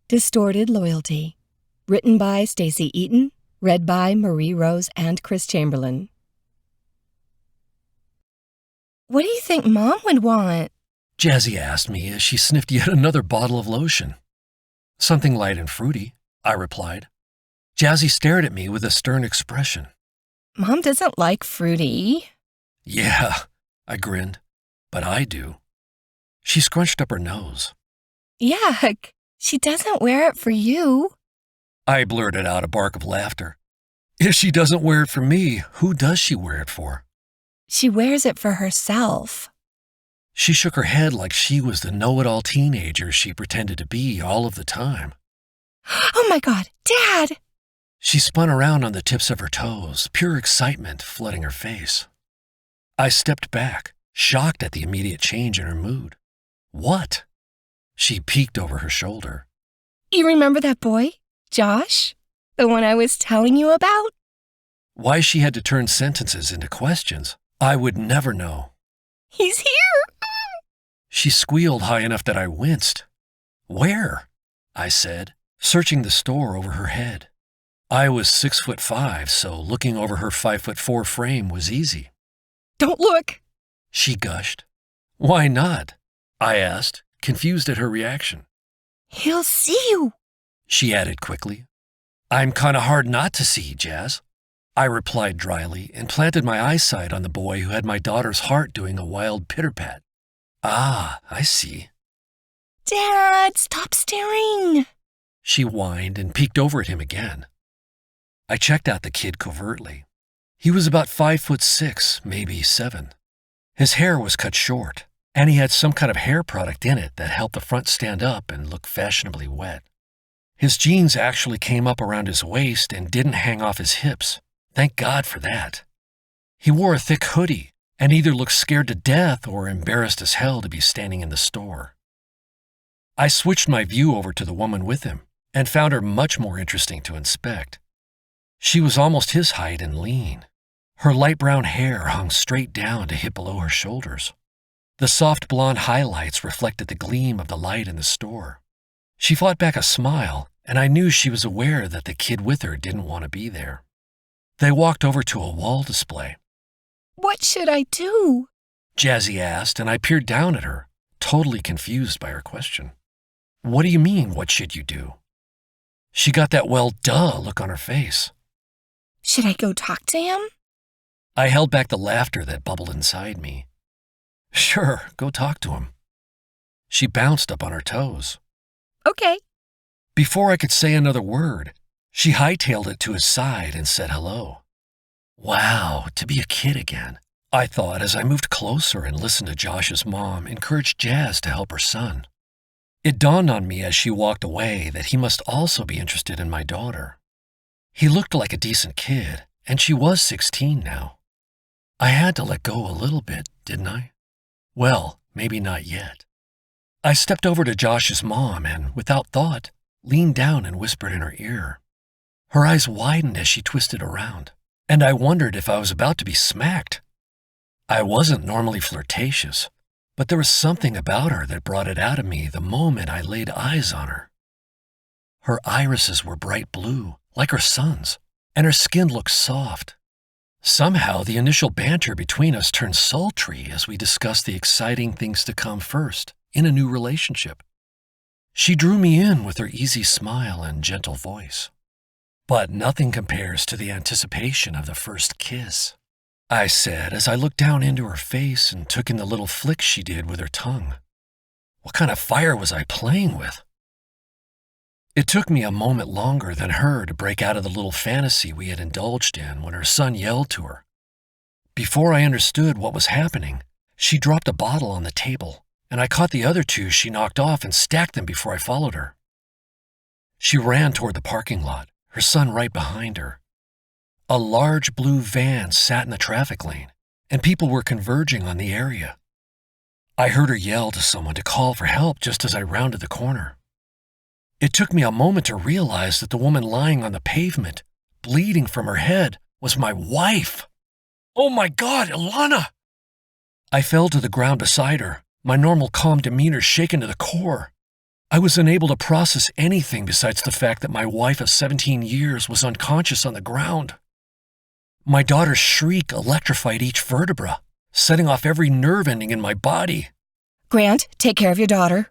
Distorted Loyalty. Written by Stacy Eaton. Read by Marie Rose and Chris Chamberlain. What do you think Mom would want? Jazzy asked me as she sniffed yet another bottle of lotion. Something light and fruity, I replied. Jazzy stared at me with a stern expression. Mom doesn't like fruity. Yeah, I grinned, but I do. She scrunched up her nose. Yuck, she doesn't wear it for you. I blurted out a bark of laughter. If she doesn't wear it for me, who does she wear it for? She wears it for herself. She shook her head like she was the know-it-all teenager she pretended to be all of the time. Oh my God, Dad! She spun around on the tips of her toes, pure excitement flooding her face. I stepped back, shocked at the immediate change in her mood. What? She peeked over her shoulder. You remember that boy, Josh? The one I was telling you about? Why she had to turn sentences into questions, I would never know. He's here! She squealed high enough that I winced. Where? I said, searching the store over her head. I was 6'5", so looking over her 5'4" frame was easy. Don't look! She gushed. Why not? I asked, confused at her reaction. He'll see you, she added quickly. I'm kinda hard not to see, Jazz, I replied dryly and planted my eyesight on the boy who had my daughter's heart doing a wild pitter-pat. Ah, I see. Dad, stop staring! She whined and peeked over at him again. I checked out the kid covertly. He was about 5'6", maybe 7. His hair was cut short, and he had some kind of hair product in it that helped the front stand up and look fashionably wet. His jeans actually came up around his waist and didn't hang off his hips. Thank God for that. He wore a thick hoodie and either looked scared to death or embarrassed as hell to be standing in the store. I switched my view over to the woman with him and found her much more interesting to inspect. She was almost his height and lean. Her light brown hair hung straight down to hit below her shoulders. The soft blonde highlights reflected the gleam of the light in the store. She fought back a smile, and I knew she was aware that the kid with her didn't want to be there. They walked over to a wall display. What should I do? Jazzy asked, and I peered down at her, totally confused by her question. What do you mean, what should you do? She got that well, duh look on her face. Should I go talk to him? I held back the laughter that bubbled inside me. Sure, go talk to him. She bounced up on her toes. Okay. Before I could say another word, she hightailed it to his side and said hello. Wow, to be a kid again, I thought as I moved closer and listened to Josh's mom encourage Jazz to help her son. It dawned on me as she walked away that he must also be interested in my daughter. He looked like a decent kid, and she was 16 now. I had to let go a little bit, didn't I? Well, maybe not yet. I stepped over to Josh's mom and, without thought, leaned down and whispered in her ear. Her eyes widened as she twisted around, and I wondered if I was about to be smacked. I wasn't normally flirtatious, but there was something about her that brought it out of me the moment I laid eyes on her. Her irises were bright blue, like her son's, and her skin looked soft. Somehow, the initial banter between us turned sultry as we discussed the exciting things to come first in a new relationship. She drew me in with her easy smile and gentle voice. But nothing compares to the anticipation of the first kiss, I said as I looked down into her face and took in the little flicks she did with her tongue. What kind of fire was I playing with? It took me a moment longer than her to break out of the little fantasy we had indulged in when her son yelled to her. Before I understood what was happening, she dropped a bottle on the table, and I caught the other two she knocked off and stacked them before I followed her. She ran toward the parking lot, her son right behind her. A large blue van sat in the traffic lane, and people were converging on the area. I heard her yell to someone to call for help just as I rounded the corner. It took me a moment to realize that the woman lying on the pavement, bleeding from her head, was my wife. Oh my God, Ilana! I fell to the ground beside her, my normal calm demeanor shaken to the core. I was unable to process anything besides the fact that my wife of 17 years was unconscious on the ground. My daughter's shriek electrified each vertebra, setting off every nerve ending in my body. Grant, take care of your daughter.